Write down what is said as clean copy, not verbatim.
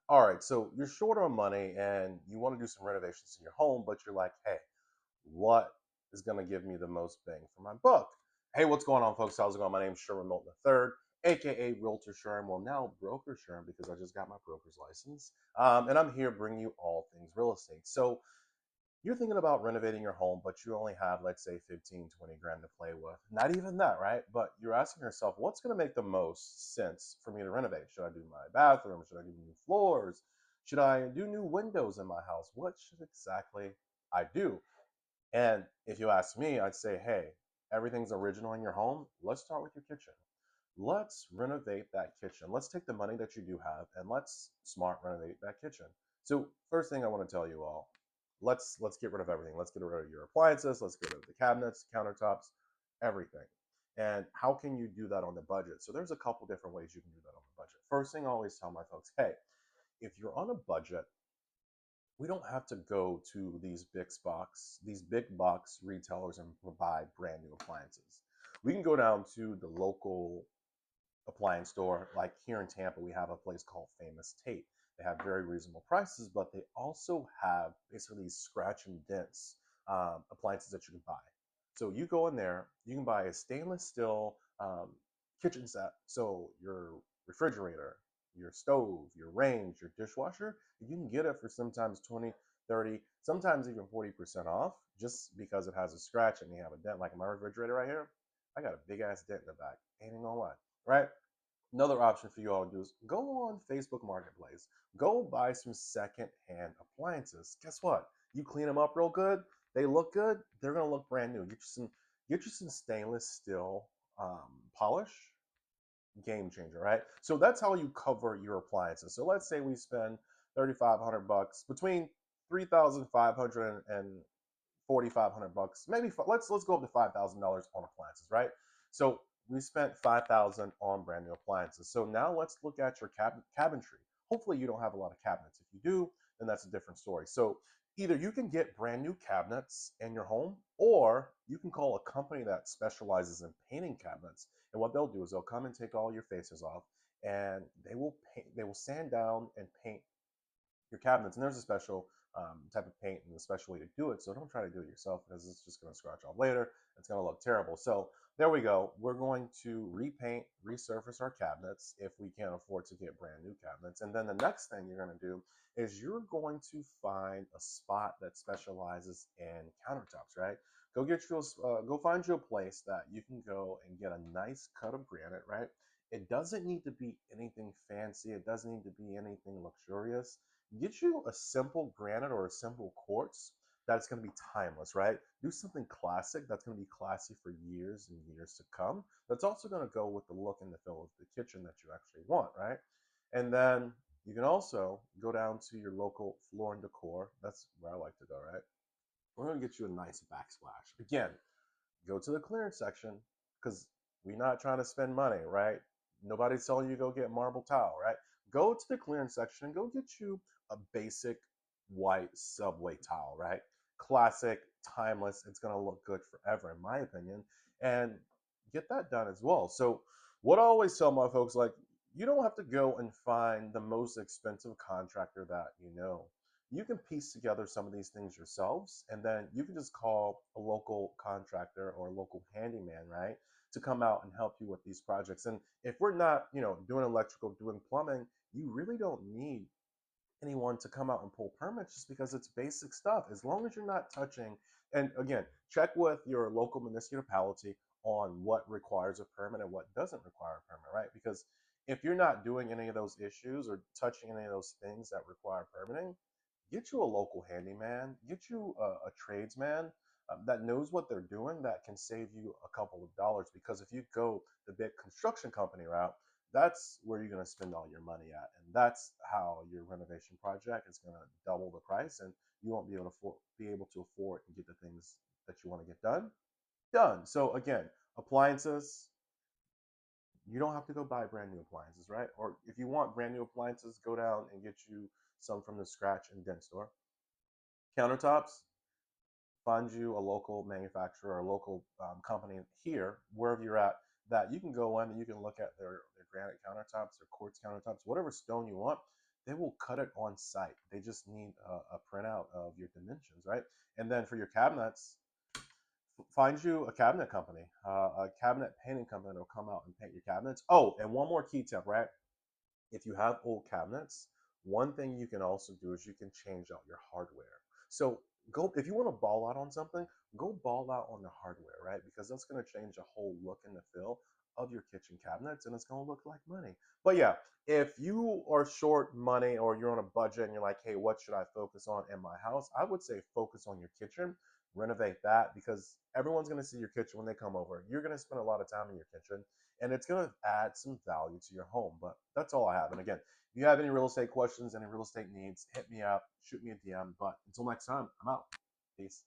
All right, so you're short on money and you want to do some renovations in your home, but you're like, hey, what is going to give me the most bang for my buck? Hey, what's going on, folks? How's it going? My name is Sherman Moulton III, aka Realtor Sherman. Well, now Broker Sherman because I just got my broker's license. And I'm here bringing you all things real estate. So you're thinking about renovating your home, but you only have, let's say, 15, 20 grand to play with. Not even that, right? But you're asking yourself, what's going to make the most sense for me to renovate? Should I do my bathroom? Should I do new floors? Should I do new windows in my house? What should exactly I do? And if you ask me, I'd say, hey, everything's original in your home. Let's start with your kitchen. Let's renovate that kitchen. Let's take the money that you do have and let's smart renovate that kitchen. So first thing I want to tell you all, let's get rid of everything. Let's get rid of your appliances. Let's get rid of the cabinets, countertops, everything. And how can you do that on the budget? So there's a couple different ways you can do that on the budget. First thing I always tell my folks, hey, if you're on a budget, we don't have to go to these big box retailers and buy brand new appliances. We can go down to the local appliance store. Like here in Tampa, we have a place called Famous Tate. They have very reasonable prices, but they also have basically these scratch and dents appliances that you can buy. So you go in there, you can buy a stainless steel kitchen set. So your refrigerator, your stove, your range, your dishwasher, you can get it for sometimes 20, 30, sometimes even 40% off just because it has a scratch and you have a dent. Like my refrigerator right here, I got a big ass dent in the back. Ain't even gonna lie, right? Another option for you all to do is go on Facebook Marketplace. Go buy some second-hand appliances. Guess what? You clean them up real good. They look good. They're gonna look brand new. Get you some stainless steel polish. Game changer, right? So that's how you cover your appliances. So let's say we spend 3,500 bucks between 3,500 and 4,500 bucks. Maybe let's go up to $5,000 on appliances, right? So we spent 5,000 on brand new appliances. So now let's look at your cabinetry. Hopefully you don't have a lot of cabinets. If you do, then that's a different story. So either you can get brand new cabinets in your home, or you can call a company that specializes in painting cabinets. And what they'll do is they'll come and take all your faces off, and they will sand down and paint your cabinets. And there's a special type of paint and a special way to do it. So don't try to do it yourself because it's just going to scratch off later. It's going to look terrible. So there we go. We're going to repaint, resurface our cabinets if we can't afford to get brand new cabinets. And then the next thing you're going to do is you're going to find a spot that specializes in countertops, right? Go find you a place that you can go and get a nice cut of granite, right? It doesn't need to be anything fancy. It doesn't need to be anything luxurious. Get you a simple granite or a simple quartz that's going to be timeless, right? Do something classic that's going to be classy for years and years to come. That's also going to go with the look and the feel of the kitchen that you actually want, right? And then you can also go down to your local Floor and Decor. That's where I like to go, right? We're going to get you a nice backsplash. Again, go to the clearance section because we're not trying to spend money, right? Nobody's telling you to go get marble tile, right? Go to the clearance section and go get you a basic white subway tile, right? Classic, timeless. It's going to look good forever, in my opinion. And get that done as well. So, what I always tell my folks, like, you don't have to go and find the most expensive contractor that you know. You can piece together some of these things yourselves, and then you can just call a local contractor or a local handyman, right, to come out and help you with these projects. And if we're not, doing electrical, doing plumbing, you really don't need anyone to come out and pull permits just because it's basic stuff. As long as you're not touching, and again, check with your local municipality on what requires a permit and what doesn't require a permit, right? Because if you're not doing any of those issues or touching any of those things that require permitting, get you a local handyman, get you a tradesman that knows what they're doing that can save you a couple of dollars. Because if you go the big construction company route, that's where you're going to spend all your money at. And that's how your renovation project is going to double the price and you won't be able to afford and get the things that you want to get done. So again, appliances, you don't have to go buy brand new appliances, right? Or if you want brand new appliances, go down and get you some from the scratch and dent store. Countertops, find you a local manufacturer or a local company here, wherever you're at, that you can go in and you can look at their granite countertops, their quartz countertops, whatever stone you want. they will cut it on site. They just need a printout of your dimensions, right? And then for your cabinets, find you a cabinet company, a cabinet painting company that'll come out and paint your cabinets. Oh, and one more key tip, right? If you have old cabinets, one thing you can also do is you can change out your hardware. So go, if you want to ball out on something, go ball out on the hardware, right? Because that's going to change the whole look and the feel of your kitchen cabinets, and it's going to look like money. But yeah, if you are short money or you're on a budget and you're like, hey, what should I focus on in my house? I would say focus on your kitchen, renovate that, because everyone's going to see your kitchen when they come over. You're going to spend a lot of time in your kitchen, and it's going to add some value to your home. But that's all I have. And again, if you have any real estate questions, any real estate needs, hit me up, shoot me a DM. But until next time, I'm out. Peace.